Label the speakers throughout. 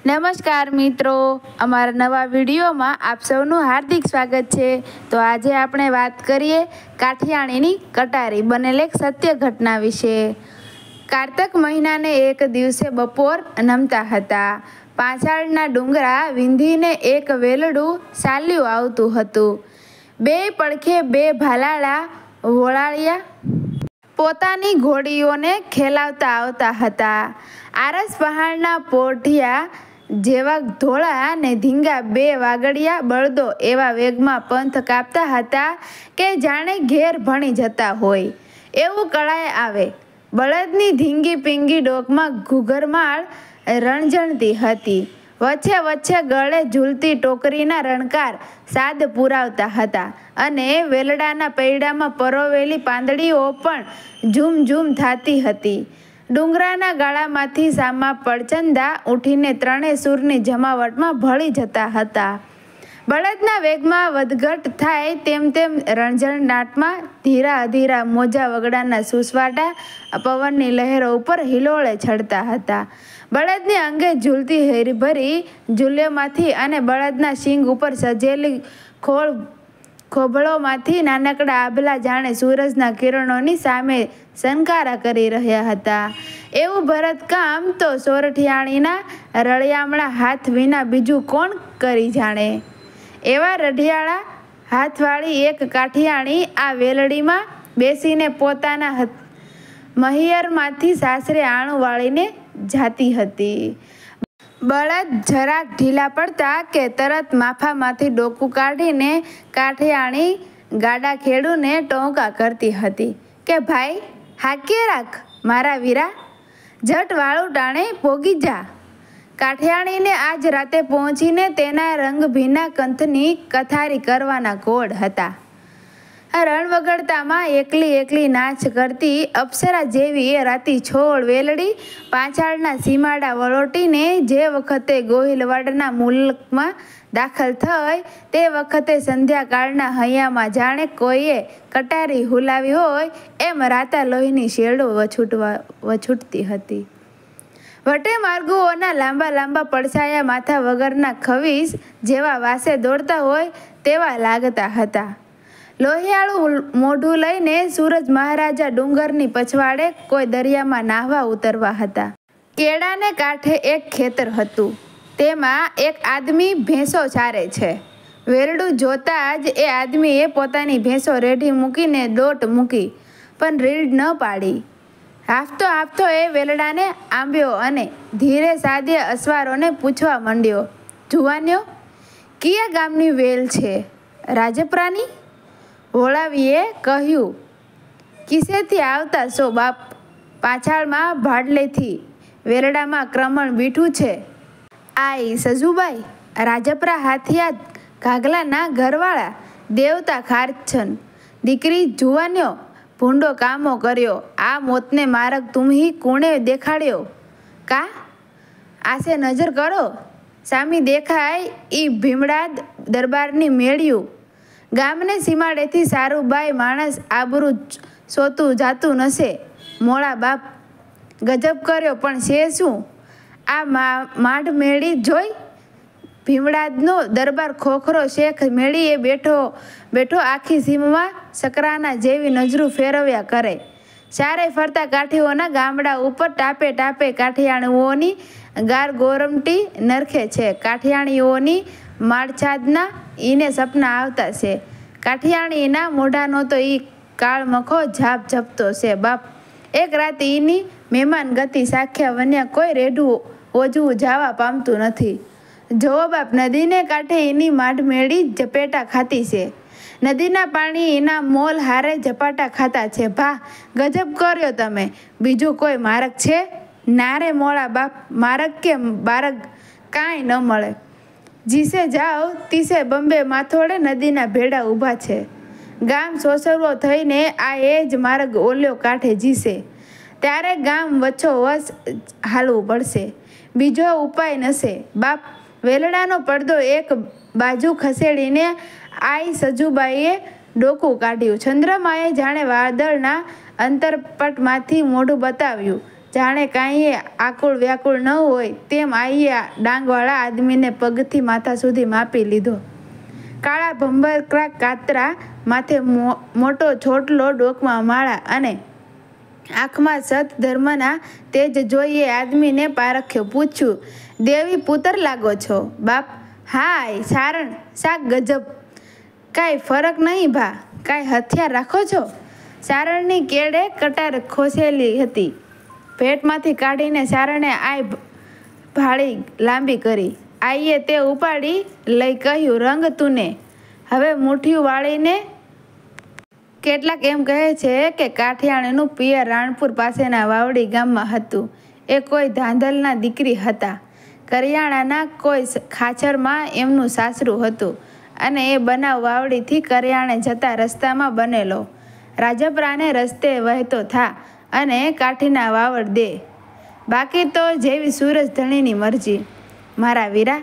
Speaker 1: નમસ્કાર મિત્રો, અમારા નવા વિડીયોમાં આપ સૌનું હાર્દિક સ્વાગત છે। તો આજે આપણે વાત કરીએ કાઠિયાણીની કટારી બનેલ એક સત્ય ઘટના વિશે। કારતક મહિનાને એક દિવસે બપોર નમતા હતા। પાંચાળના ડુંગરા વિંધીને એક વેલડું ચાલ્યું આવતું હતું। બે પડખે બે ભાલાળા વોળાળિયા પોતાની ઘોડીઓને ખેલાવતા આવતા હતા। આરસ પહાડના પોઢિયા જેવા ધોળા ને ધીંગા બે વાગડિયા બળદો એવા વેગમાં પંથ કાપતા હતા કે જાણે ઘેર ભણી જતા હોય એવું કળાએ આવે। બળદની ધીંગી પીંગી ડોકમાં ઘૂઘરમાળ રણઝણતી હતી। વચ્ચે વચ્ચે ગળે ઝૂલતી ટોકરીના રણકાર સાદ પુરાવતા હતા અને વેલડાના પૈડામાં પરોવેલી પાંદડીઓ પણ ઝૂમ ઝૂમ થાતી હતી। ડુંગરાના ગાળામાંથી સામા પડચંદા ઉઠીને ત્રણેય સૂરની જમાવટમાં ભળી જતા હતા। બળદના વેગમાં વધઘટ થાય તેમ તેમ રણઝણનાટમાં ધીરા અધીરા મોજા વગડાના સુસવાટા પવનની લહેરો ઉપર હિલોળે ચડતા હતા। બળદને અંગે ઝૂલતી હેરીભરી ઝૂલ્યોમાંથી અને બળદના શીંગ ઉપર સજેલી ખોભળોમાંથી નાનકડા આભલા જાણે સૂરજના કિરણોની સામે સનકારા કરી રહ્યા હતા। એવું ભરતકામ તો સોરઠિયાણીના રળિયામણા હાથ વિના બીજું કોણ કરી જાણે। એવા રઢિયાળા હાથવાળી એક કાઠિયાણી આ વેલડીમાં બેસીને પોતાના મહિયરમાંથી સાસરે આણું વાળીને જાતી હતી। બળદ જરાક ઢીલા પડતા કે તરત માફામાંથી ડોકું કાઢીને કાઠિયાણી ગાડા ખેડૂને ટોંકા કરતી હતી કે ભાઈ હાકીએ રાખ મારા વીરા, જટ વાળું ટાણે પોગી જા। કાઠિયાણીને આજ રાતે પહોંચીને તેના રંગભીના કંથની કથારી કરવાના કોડ હતા। રણવગડતામાં એકલી એકલી નાચ કરતી અપ્સરા જેવી એ રાતી છોડ વેલડી પાંચાળના સીમાડા વળોટીને જે વખતે ગોહિલવાડના મુલકમાં દાખલ થઈ તે વખતે સંધ્યાકાળના હૈયામાં જાણે કોઈએ કટારી હુલાવી હોય એમ રાતા લોહીની શેરડો વછૂટતી હતી। વટે માર્ગુઓના લાંબા લાંબા પડછાયા માથા વગરના ખવીસ જેવા વાસે દોડતા હોય તેવા લાગતા હતા। લોહિયાળું મોઢું લઈને સૂરજ મહારાજા ડુંગરની પછવાડે કોઈ દરિયામાં નાહવા ઉતરવા હતા। કેળાને કાંઠે એક ખેતર હતું, તેમાં એક આદમી ભેંસો ચારે છે। વેરડું જોતા જ એ આદમીએ પોતાની ભેંસો રેઢી મૂકીને દોટ મૂકી પણ રીડ ન પાડી। હાફતો હાફતો એ વેલડાને આંબ્યો અને ધીરે સાદે અસવારોને પૂછવા માંડ્યો, જુવાન્યો, કયા ગામની વેલ છે? રાજપરાની? વોળાવીએ કહ્યું, કિસેથી આવતા છો બાપ? પાછાળમાં ભાડલેથી વેરડામાં ક્રમણ બીઠું છે। આઈ સજુબાઈ, રાજપરા હાથિયા ઘાઘલાના ઘરવાળા દેવતા ખારછન દીકરી જુવાન્યો ભૂંડો કામો કર્યો। આ મોતને મારગ તુમ્હી કુણે દેખાડ્યો? કા આસે નજર કરો, સામી દેખાય ઈ ભીમડાદ દરબારની મેળ્યું। ગામને સીમાડેથી સારુબાઈ માણસ આબરૂ સોતું જાતું નશે। મોળા બાપ, ગજબ કર્યો પણ છે શું? આ માઢ મેળી જોઈ? ભીમડાદનો દરબાર ખોખરો શેખ મેળી એ બેઠો બેઠો આખી સીમમાં સકરાના જેવી નજરું ફેરવ્યા કરે। ચારે ફરતા કાઠીઓના ગામડા ઉપર ટાપે ટાપે કાઠિયાણીઓની ગાર ગોરમટી નરખે છે। કાઠિયાણીઓની માળછાદના ઈને સપના આવતા છે। કાઠિયાણીના મોઢાનો તો ઈ કાળમખો ઝાપ ઝપતો છે બાપ। એક રાત ઈની મહેમાન ગતિ સાખ્યા વન્યા કોઈ રેઢું ઓજવું જવા પામતું નથી। જોવો બાપ, નદીને કાંઠે એની માઢ મેળી ઝપેટા ખાતી છે। નદીના પાણી એના મોલ હારે ઝપાટા ખાતા છે। ભા, ગજબ કર્યો તમે। બીજું કોઈ મારક છે? નારે મોળા બાપ, મારક કે બારક કાંઈ ન મળે। જીસે જાઓ તીસે બંબે માથોડે નદીના ભેડા ઊભા છે। ગામ સોસરવો થઈને આ એ જ માર્ગ ઓલ્યો કાંઠે જીસે, ત્યારે ગામ વચ્ચોવચ હાલવું પડશે, બીજો ઉપાય નશે બાપ। વેલડાનો પડદો એક બાજુ ખસેડીને આઈ સજુબાઈએ ડોકું કાઢ્યું। ચંદ્રમાએ જાણે વાદળના અંતરપટમાંથી મોઢું બતાવ્યું। જાણે કાંઈએ આકુળ વ્યાકુળ ન હોય તેમ આઈએ ડાંગવાળા આદમીને પગથી માથા સુધી માપી લીધો. કાળા ભંભરકરા કાતરા માથે મોટો છોટલો, ડોકમાં માળા અને આંખમાં સત ધર્મના તેજ જોઈએ આદમીને પારખ્યો. પૂછ્યું, દેવી પુત્ર લાગો છો બાપ? હાય સારણ, શાક ગજબ! કાંઈ ફરક નહીં ભા? કાંઈ હથિયાર રાખો છો? સારણની કેડે કટાર ખોસેલી હતી. ભેટમાંથી કાઢીને સારણે આઈ ભાળી લાંબી કરી. આઈએ તે ઉપાડી લઈ કહ્યું, રંગ તુને. હવે મુઠ્ઠીયું વાળીને. કેટલાક એમ કહે છે કે કાઠિયાણીનું પિયર રાણપુર પાસેના વાવડી ગામમાં હતું. એ કોઈ ધાંધલના દીકરી હતા. કરિયાણાના કોઈ ખાચરમાં એમનું સાસરું હતું અને એ બનાવ વાવડીથી કરિયાણે જતા રસ્તામાં બનેલો. રાજપરાને રસ્તે વહેતો થા અને કાઠીના વાવડ દે. બાકી તો જેવી સૂરજ ધણીની મરજી. મારા વીરા,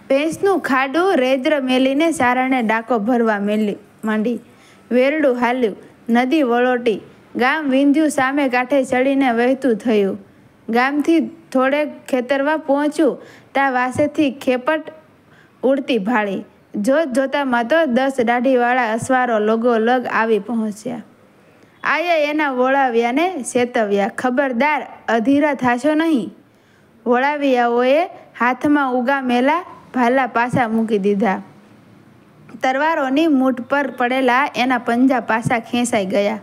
Speaker 1: ભેંસનું ખાડું રેદ્ર મેલીને સારણે ડાકો ભરવા માંડી. વેરડું હાલ્યું, નદી વળોટી, ગામ વિંધ્યું, સામે કાંઠે ચડીને વહેતું થયું. ગામથી થોડેક ખેતરવા પહોંચ્યું તા વાસેથી ખેપટ ઉડતી ભાળી. જોતામાં તો 10 દાઢીવાળા અસવારો લગોલગ આવી પહોંચ્યા. આયે એના વોળાવિયાને ચેતવ્યા, ખબરદાર, અધીરા થાશો નહીં. વોળાવિયાઓએ હાથમાં ઉગામેલા ભાલા પાછા મૂકી દીધા. તરવારોની મૂઠ પર પડેલા એના પંજા પાછા ખેંચાઈ ગયા.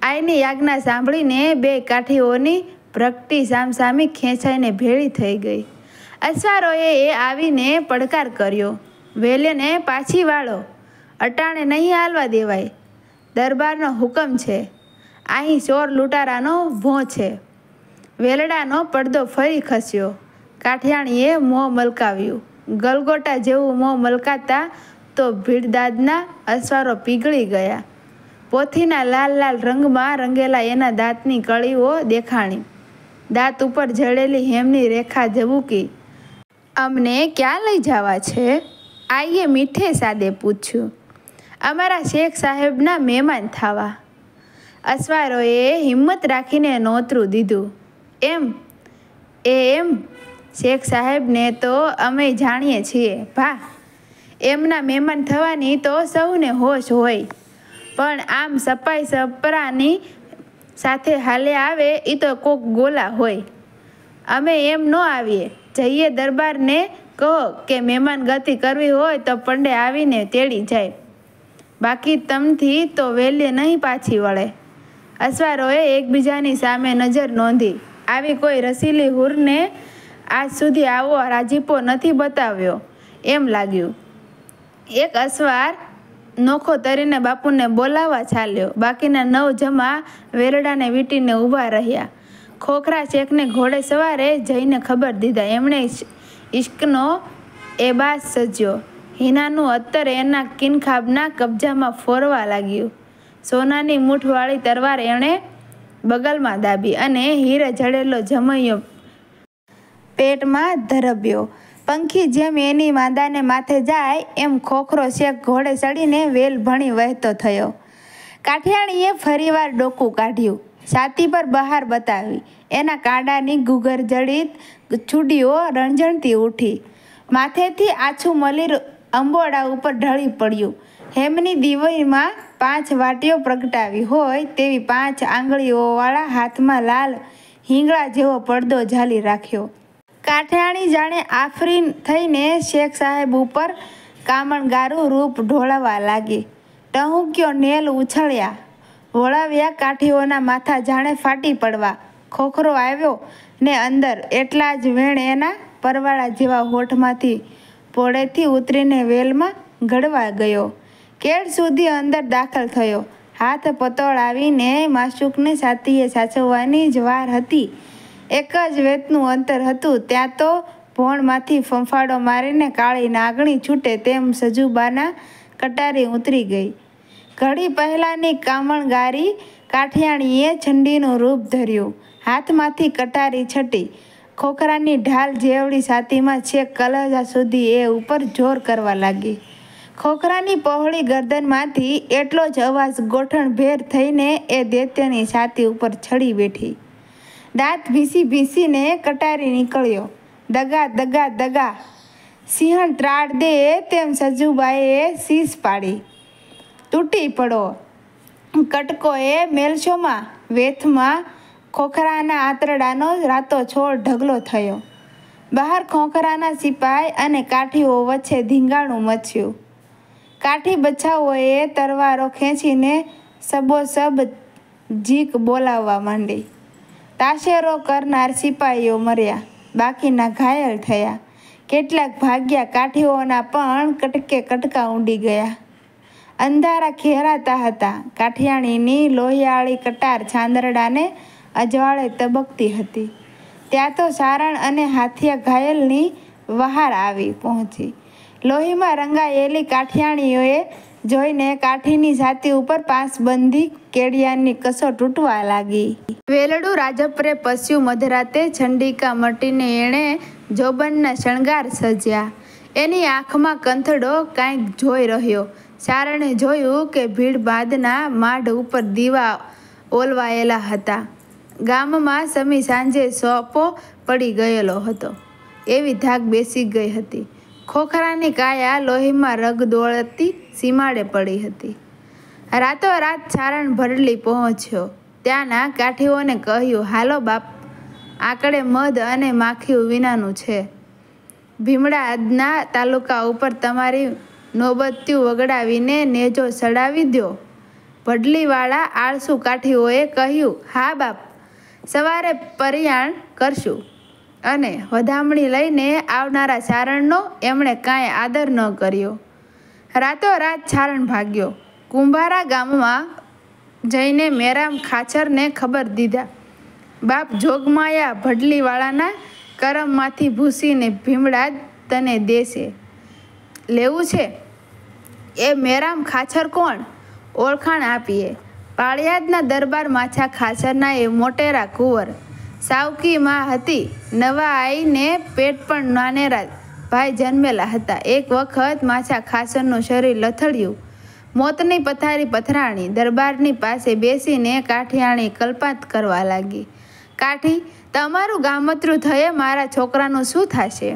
Speaker 1: આઈની આજ્ઞા સાંભળીને 2 કાઠીઓની ભ્રકટી સામસામી ખેંચાઈને ભેળી થઈ ગઈ. અસવારોએ આવીને પડકાર કર્યો, વેલેને પાછી વાળો, અટાણે નહીં હાલવા દેવાય. દરબારનો હુકમ છે. અહીં ચોર લૂંટારાનો ભોં છે. વેલડાનો પડદો ફરી ખસ્યો. કાઠિયાણીએ મોં મલકાવ્યું. ગલગોટા જેવું મોં મલકાતા તો ભીડદાદના અસવારો પીગળી ગયા. પોથીના લાલ લાલ રંગમાં રંગેલા એના દાંતની કળીઓ દેખાણી. દાંત ઉપર જડેલી હેમની રેખા ઝબૂકી. અમને ક્યાં લઈ જવા છે? આઈએ મીઠે સાદે પૂછ્યું. અમારા શેખ સાહેબના મહેમાન થવા. અસવારોએ હિંમત રાખીને નોતરું દીધું. એમ શેખ સાહેબને તો અમે જાણીએ છીએ ભા. એમના મહેમાન થવાની તો સૌને હોશ હોય, પણ આમ સપાઈ સપરાની સાથે હાલે આવે એ તો કોક ગોલા હોય. અમે એમ ન આવીએ. જઈએ દરબારને કહો કે મહેમાન ગતિ કરવી હોય તો પંડે આવીને તેડી જાય. બાકી તમથી તો વેલ્યે નહીં પાછી વળે. અસવારોએ એકબીજાની સામે નજર નોંધી. આવી કોઈ રસીલી હુરને આજ સુધી આવો રાજીપો નથી બતાવ્યો એમ લાગ્યું. એક અસવાર નોખો તરીને બાપુને બોલાવવા ચાલ્યો. બાકીના 9 જમા વેરડાને વીંટીને ઊભા રહ્યા. ખોખરા શેખને ઘોડે સવારે જઈને ખબર દીધા. એમણે ઇશ્કનો એબાસ સજ્યો. હિનાનું અત્તર એના કિનખાબના કબજામાં ફોરવા લાગ્યું. સોનાની મૂઠવાળી તરવાર એણે બગલમાં દાબી અને હીરે જડેલો જમૈયો પેટમાં ધરબ્યો. પંખી જેમ એની માંદાને માથે જાય એમ ખોખરો શેખ ઘોડે ચડીને વેલ ભણી વહેતો થયો. કાઠિયાણીએ ફરીવાર ડોકું કાઢ્યું, છાતી પર બહાર બતાવી. એના કાંડાની ગુગર જડિત છુડીઓ રણઝણતી ઉઠી. માથેથી આછું મલીર અંબોડા ઉપર ઢળી પડ્યું. હેમની દીવીમાં 5 વાટીઓ પ્રગટાવી હોય તેવી 5 આંગળીઓવાળા હાથમાં લાલ હિંગળા જેવો પડદો ઝાલી રાખ્યો. કાઠિયાણી જાણે આફરીન થઈને શેખ સાહેબ ઉપર કામણગારું રૂપ ઢોળાવા લાગી. ટહુક્યો નેલ ઉછળ્યા. વોળાવ્યા કાઠીઓના માથા જાણે ફાટી પડવા. ખોખરો આવ્યો ને અંદર એટલા જ વેણ એના પરવાળા જેવા હોઠમાંથી પોળેથી ઉતરીને વેલમાં ગળવા ગયો. કેળ સુધી અંદર દાખલ થયો. હાથ પતોળાવીને માશુકને છાતીએ સાચવવાની જ વાર હતી. એક જ વેતનું અંતર હતું. ત્યાં તો ભોણમાંથી ફંફાડો મારીને કાળી નાગણી છૂટે તેમ સજુબાના કટારી ઉતરી ગઈ. ઘડી પહેલાંની કામણગારી કાઠિયાણીએ છંડીનું રૂપ ધર્યું. હાથમાંથી કટારી છટી. ખોખરાની ઢાલ જેવડી છાતીમાં છેક કલજા સુધી એ ઉપર જોર કરવા લાગી. ખોખરાની પહોળી ગરદનમાંથી એટલો જ અવાજ ગોઠણભેર થઈને એ દૈત્યની છાતી ઉપર ચડી બેઠી. દાંત ભીસી ભીસીને કટારી નીકળ્યો. દગા દગા દગા, સિંહણ ત્રાડ દે તેમ સજુબાઈએ શીશ પાડી. તૂટી પડો, કટકોએ મેલછોમાં વેથમાં ખોખરાના આંતરડાનો રાતો છોડ ઢગલો થયો. બહાર ખોખરાના સિપાઈ અને કાઠીઓ વચ્ચે ધીંગાણું મચ્યું. કાઠી બચ્ચાઓએ તરવારો ખેંચીને સબોસબ જીક બોલાવવા માંડી. તાશેરો કરનાર સિપાઈઓ મર્યા, બાકીના ઘાયલ થયા. કેટલાક ભાગ્યા, કાઠીઓના પણ કટકે કટકા ઊંડી ગયા. અંધારા ઘેરાતા હતા. કાઠિયાણીની લોહિયાળી કટાર ચાંદરડાને અજવાળે તબકતી હતી. ત્યાં તો સારણ અને હાથિયા ઘાયલની વહાર આવી પહોંચી. લોહીમાં રંગાયેલી કાઠિયાણીઓએ જોઈને કાઠીની છાતી ઉપર પાંસબંધી કેડિયાની કસો તૂટવા લાગી. વેલડું રાજપરે પસ્યું મધરાતે, ચંડિકા મટીને એણે જોબનના શણગાર સજ્યા. એની આંખમાં કંથડો કાંઈક જોઈ રહ્યો. સારણે જોયું કે ભીડ બાદના માઢ ઉપર દીવા ઓલવાયેલા હતા. ગામમાં સમી સાંજે સોપો પડી ગયેલો હતો એવી ધાક બેસી ગઈ હતી. ખોખરાની કાયા લોહીમાં રગ દોડતી સીમાડે પડી હતી. રાતોરાત સારણ ભડલી પહોંચ્યો. ત્યાંના કાઠીઓને કહ્યું, હાલો બાપ, આકડે મધ અને માખીયું વિનાનું છે. ભીમડાદના તાલુકા ઉપર તમારી નોબત્યું વગડાવીને નેજો સડાવી દો. ભડલીવાળા આળસુ કાઠીઓએ કહ્યું, હા બાપ, સવારે પરિયાણ કરશું. અને વધામણી લઈને આવનારા સારણનો એમણે કાંઈ આદર ન કર્યો. રાતોરાત સારણ ભાગ્યો. કુંભારા ગામમાં જઈને મેરામ ખાચરને ખબર દીધા, બાપ જોગમાયા ભડલીવાળાના કરમમાંથી ભૂસીને ભીમડાદ તને દેશે. લેવું છે? એ મેરામ ખાચર કોણ? ઓળખાણ આપીએ. પાળિયાદના દરબાર માછા ખાચરના એ મોટેરા કુંવર. સાવકી માં હતી. નવા આઈને પેટ પણ નાનેરા ભાઈ જન્મેલા હતા. એક વખત માછા ખાચરનું શરીર લથડ્યું. મોતની પથારી પથરાણી. દરબારની પાસે બેસીને કાઠિયાણી કલ્પાત કરવા લાગી. કાઠી, તમારું ગામતરું થયે મારા છોકરાનું શું થશે?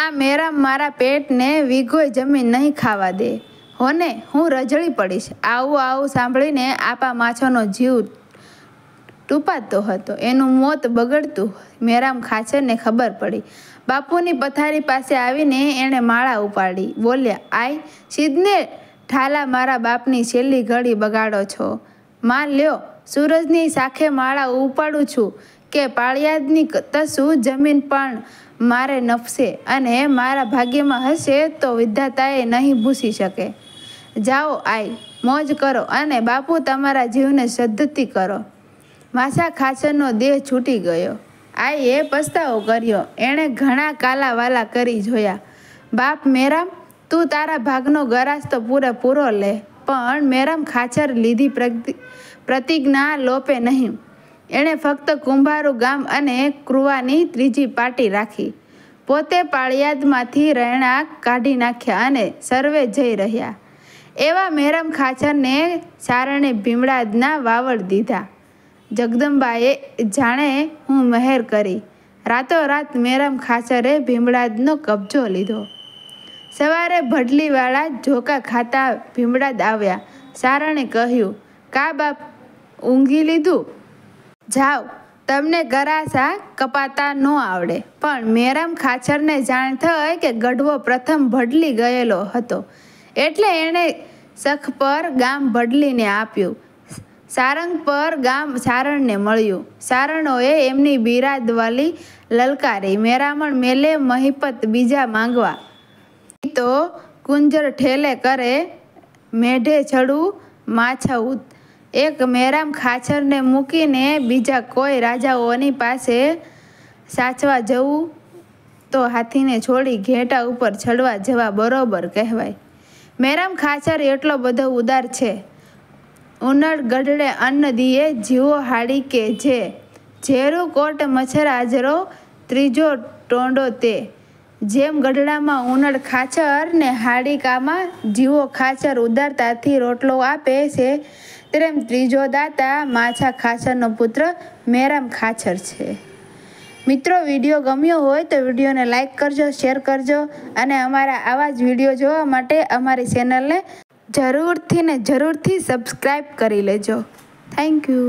Speaker 1: આ મેરામ મારા પેટને વીઘોય જમીન નહીં ખાવા દે. હોને હું રજળી પડીશ. આવું આવું સાંભળીને આપા માછોનો જીવ ટૂપાતો હતો. એનું મોત બગડતું મેરામ ખાચરને ખબર પડી. બાપુની પથારી પાસે આવીને એણે માળા ઉપાડી. બોલ્યા, આય સિદ્ધને ઠાલા મારા બાપની છેલ્લી ઘડી બગાડો છો. માં લ્યો, સૂરજની સાખે માળા ઉપાડું છું કે પાળિયાદની તસું જમીન પણ મારે નફશે અને મારા ભાગ્યમાં હશે તો વિધાતાએ નહીં ભૂસી શકે. જાઓ આય, મોજ કરો અને બાપુ તમારા જીવને સદ્ધતિ કરો. માછા ખાચરનો દેહ છૂટી ગયો. આઈએ પસ્તાવો કર્યો. એણે ઘણા કાલાવાલા કરી જોયા. બાપ મેરામ, તું તારા ભાગનો ગરાસ તો પૂરેપૂરો લે, પણ મેરામ ખાચર લીધી પ્રતિજ્ઞા લોપે નહીં. એણે ફક્ત કુંભારું ગામ અને કૃવાની ત્રીજી પાટી રાખી. પોતે પાળિયાદમાંથી રહેણાંક કાઢી નાખ્યા અને સર્વે જઈ રહ્યા. એવા મેરામ ખાચરને સારણે ભીમડાદના વાવડ દીધા. જગદંબાએ જાણે હું મહેર કરી. રાતોરાત મેરામ ખાચરે ભીમડાદનો કબજો લીધો. સવારે ભડલીવાળા ઝોકા ખાતા ભીમડાદ આવ્યા. સારણે કહ્યું, કા બાપ, ઊંઘી લીધું? જાઓ, તમને ગરાસા કપાતા ન આવડે. પણ મેરામ ખાચરને જાણ થઈ કે ગઢવો પ્રથમ ભડલી ગયેલો હતો એટલે એણે સખપર ગામ ભડલીને આપ્યું. સારંગપર ગામ સારણને મળ્યું. સારણોએ એમની બિરાદવાલી લલકારી. મેરામણ મેલે મહિપત બીજા માંગવા. તો કુંજર ઠેલે કરે, મેઢે ચડું માછાઉત. એક મેરામ ખાચરને મૂકીને બીજા કોઈ રાજાઓની પાસે સાચવા જવું તો હાથીને છોડી ઘેટા ઉપર ચડવા જવા બરોબર કહેવાય. મેરામ ખાચર એટલો બધો ઉદાર છે. ઉનડ ગઢડે અન્ન દીએ જીવો હાડી કે જે. ઝેરું કોટ મચ્છર આજરો ત્રીજો ટોંડો તે. જેમ ગઢડામાં ઉનડ ખાચર ને હાડીકામાં જીવો ખાચર ઉદારતાથી રોટલો આપે છે, તેમ ત્રીજો દાતા માછા ખાચરનો પુત્ર મેરામ ખાચર છે। મિત્રો, વિડીયો ગમ્યો હોય તો વિડીયોને લાઈક કરજો, શેર કરજો અને અમારા આવા જ વિડીયો જોવા માટે અમારી ચેનલને જરૂરથી સબસ્ક્રાઈબ કરી લેજો। Thank you.